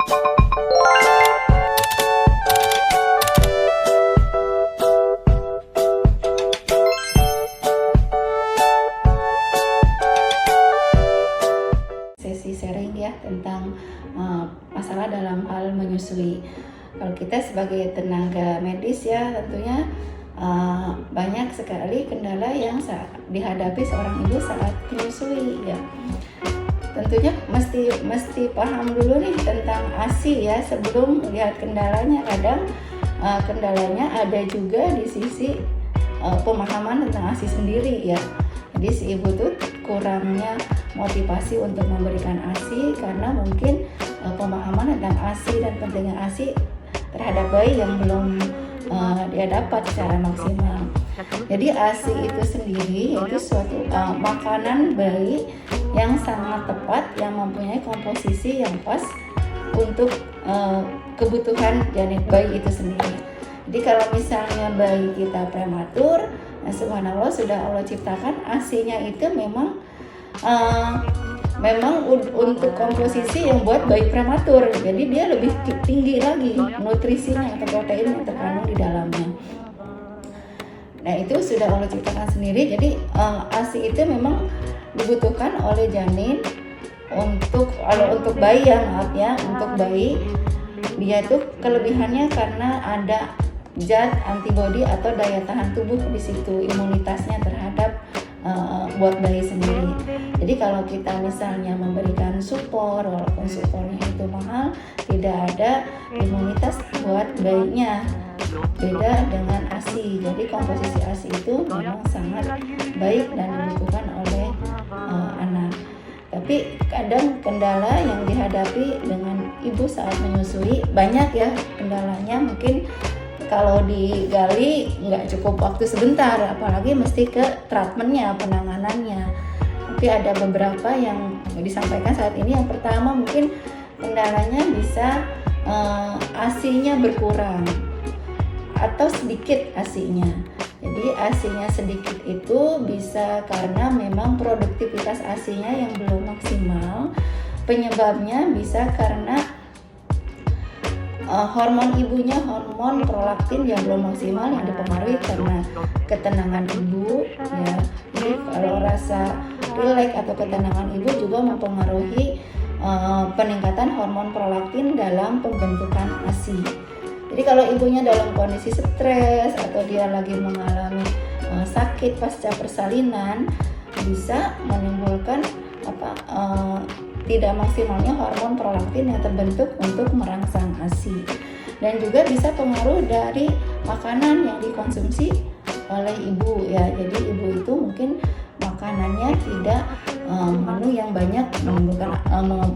Sesi sharing ya tentang masalah dalam hal menyusui. Kalau kita sebagai tenaga medis ya tentunya banyak sekali kendala yang dihadapi seorang ibu saat menyusui ya. Tentunya mesti paham dulu nih tentang ASI ya sebelum lihat kendalanya. Kadang kendalanya ada juga di sisi pemahaman tentang ASI sendiri ya. Jadi si ibu tuh kurangnya motivasi untuk memberikan ASI karena mungkin pemahaman tentang ASI dan pentingnya ASI terhadap bayi yang belum dia dapat secara maksimal. Jadi ASI itu sendiri itu suatu makanan bayi yang sangat tepat, yang mempunyai komposisi yang pas untuk kebutuhan janin bayi itu sendiri. Jadi kalau misalnya bayi kita prematur, subhanallah sudah Allah ciptakan ASI-nya itu memang untuk komposisi yang buat bayi prematur. Jadi dia lebih tinggi lagi nutrisinya atau protein yang terkandung di dalamnya. Nah itu sudah Allah ciptakan sendiri. Jadi ASI itu memang dibutuhkan oleh janin untuk bayi ya untuk bayi. Dia tuh kelebihannya karena ada zat antibodi atau daya tahan tubuh di situ, imunitasnya terhadap buat bayi sendiri. Jadi kalau kita misalnya memberikan supor, walaupun supornya itu mahal, tidak ada imunitas buat bayinya. Beda dengan ASI. Jadi komposisi ASI itu memang sangat baik dan dibutuhkan oleh anak. Tapi kadang kendala yang dihadapi dengan ibu saat menyusui banyak ya kendalanya. Mungkin kalau digali nggak cukup waktu sebentar, apalagi mesti ke treatmentnya, penanganannya. Tapi ada beberapa yang disampaikan saat ini. Yang pertama mungkin kendalanya bisa ASI-nya berkurang atau sedikit ASI-nya. Jadi ASI-nya sedikit itu bisa karena memang produktivitas ASI-nya yang belum maksimal. Penyebabnya bisa karena hormon ibunya, hormon prolaktin yang belum maksimal, yang dipengaruhi karena ketenangan ibu ya. Jadi kalau rasa rileks atau ketenangan ibu juga mempengaruhi peningkatan hormon prolaktin dalam pembentukan ASI. Jadi kalau ibunya dalam kondisi stres atau dia lagi mengalami sakit pasca persalinan, bisa menimbulkan tidak maksimalnya hormon prolaktin yang terbentuk untuk merangsang ASI. Dan juga bisa pengaruh dari makanan yang dikonsumsi oleh ibu ya. Jadi ibu itu mungkin makanannya tidak menu yang banyak menimbulkan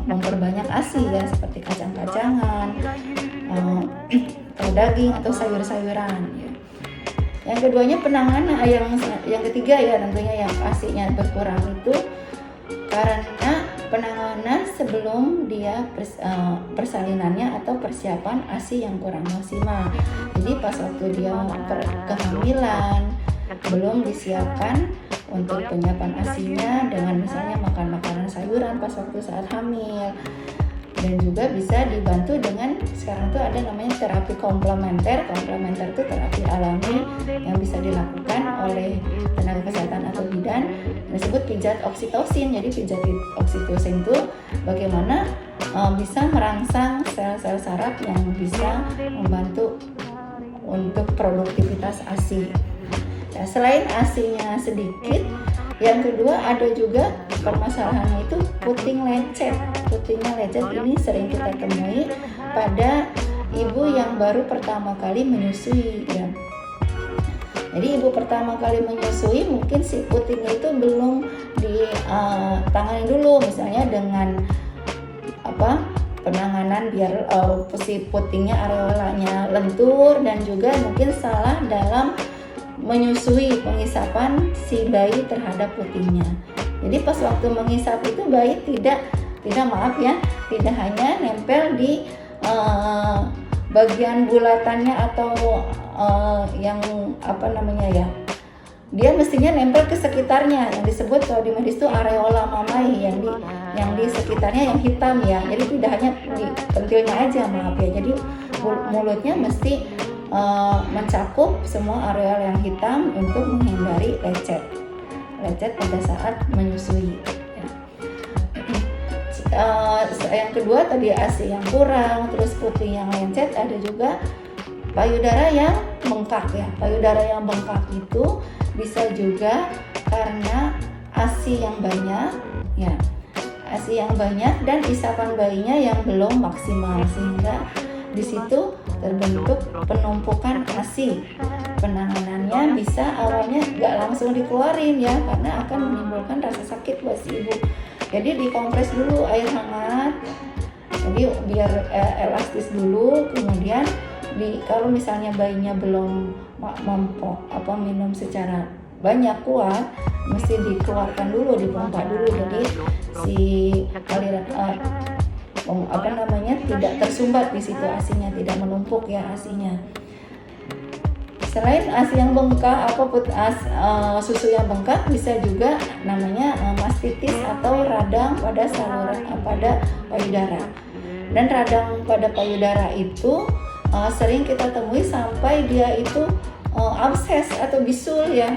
memperbanyak ASI ya, seperti kacang-kacangan, atau daging atau sayur-sayuran ya. Yang keduanya penanganan, yang ketiga ya tentunya yang ASI-nya berkurang itu karena penanganan sebelum dia persalinannya atau persiapan ASI yang kurang maksimal. Jadi pas waktu dia kehamilan belum disiapkan untuk penyiapan ASI-nya dengan misalnya makan makanan sayuran pas waktu saat hamil. Dan juga bisa dibantu dengan sekarang tuh ada namanya terapi komplementer. Komplementer itu terapi alami yang bisa dilakukan oleh tenaga kesehatan atau bidan, disebut pijat oksitosin. Jadi pijat oksitosin itu bagaimana bisa merangsang sel-sel saraf yang bisa membantu untuk produktivitas ASI. Nah, selain ASI-nya sedikit, yang kedua ada juga permasalahannya itu puting lecet. Putingnya lecet ini sering kita temui pada ibu yang baru pertama kali menyusui ya. Jadi ibu pertama kali menyusui mungkin si putingnya itu belum ditangani dulu, misalnya dengan penanganan biar si putingnya areolanya lentur, dan juga mungkin salah dalam menyusui pengisapan si bayi terhadap putingnya. Jadi pas waktu mengisap itu bayi tidak hanya nempel di bagian bulatannya atau yang dia mestinya nempel ke sekitarnya, yang disebut kalau di medis itu areola mammae, yang di sekitarnya yang hitam ya. Jadi tidak hanya di pentilnya aja, maaf ya. Jadi mulutnya mesti mencakup semua areal yang hitam untuk menghindari lecet pada saat menyusui. Yang kedua tadi ASI yang kurang, terus putih yang lencet, ada juga payudara yang bengkak ya. Payudara yang bengkak itu bisa juga karena ASI yang banyak ya. ASI yang banyak dan isapan bayinya yang belum maksimal, sehingga di situ terbentuk penumpukan ASI. Penanganannya bisa awalnya nggak langsung dikeluarin ya, karena akan menimbulkan rasa sakit buat si ibu. Jadi dikompres dulu air hangat, jadi biar elastis dulu. Kemudian kalau misalnya bayinya belum minum secara banyak kuat, mesti dikeluarkan dulu, dipompa dulu. Jadi si aliran tidak tersumbat di situ ASINya, tidak menumpuk ya ASINya. Selain ASI yang bengkak, susu yang bengkak, bisa juga namanya mastitis atau radang pada pada payudara. Dan radang pada payudara itu sering kita temui sampai dia itu abses atau bisul ya.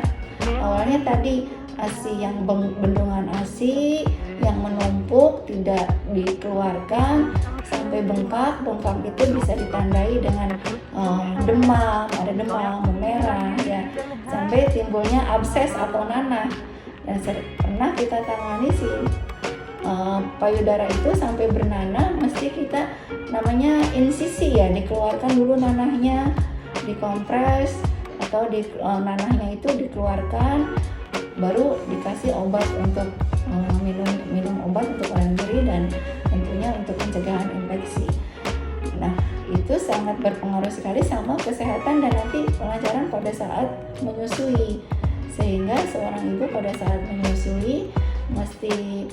Awalnya tadi ASI yang bendungan ASI yang menumpuk tidak dikeluarkan sampai bengkak itu bisa ditandai dengan demam, ada demam, memerah ya, sampai timbulnya abses atau nanah. Dan pernah kita tangani si payudara itu sampai bernanah, mesti kita namanya insisi ya, dikeluarkan dulu nanahnya, dikompres atau nanahnya itu dikeluarkan, baru dikasih obat untuk minum obat untuk orang nyeri dan tentunya untuk pencegahan infeksi. Nah, itu sangat berpengaruh sekali sama kesehatan dan nanti kelancaran pada saat menyusui. Sehingga seorang ibu pada saat menyusui mesti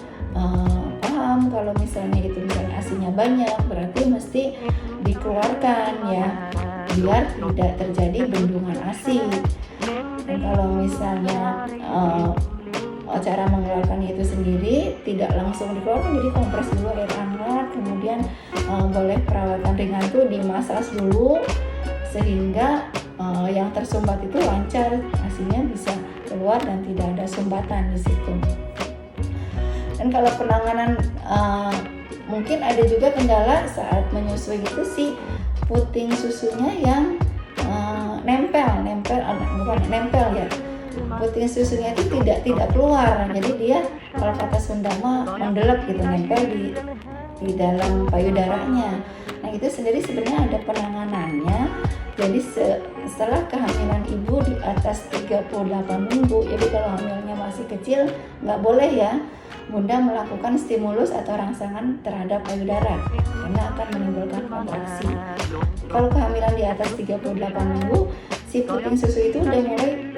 paham kalau misalnya ASINya banyak, berarti mesti dikeluarkan ya, biar tidak terjadi bendungan ASI. Dan kalau misalnya cara mengeluarkannya itu sendiri tidak langsung dikeluarkan, jadi kompres dulu air hangat, kemudian boleh perawatan ringan tuh dimasas dulu sehingga yang tersumbat itu lancar, ASINya bisa keluar dan tidak ada sumbatan di situ. Dan kalau penanganan mungkin ada juga kendala saat menyusui itu si puting susunya yang nempel ya. Puting susunya itu tidak keluar, jadi dia kalau kata Sunda mah mendelep gitu, nempel di dalam payudaranya. Nah itu sendiri sebenarnya ada penanganannya. Jadi setelah kehamilan ibu di atas 38 minggu, jadi kalau hamilnya masih kecil nggak boleh ya Bunda melakukan stimulus atau rangsangan terhadap payudara karena akan menimbulkan kontraksi. Kalau kehamilan di atas 38 minggu, si puting susu itu udah mulai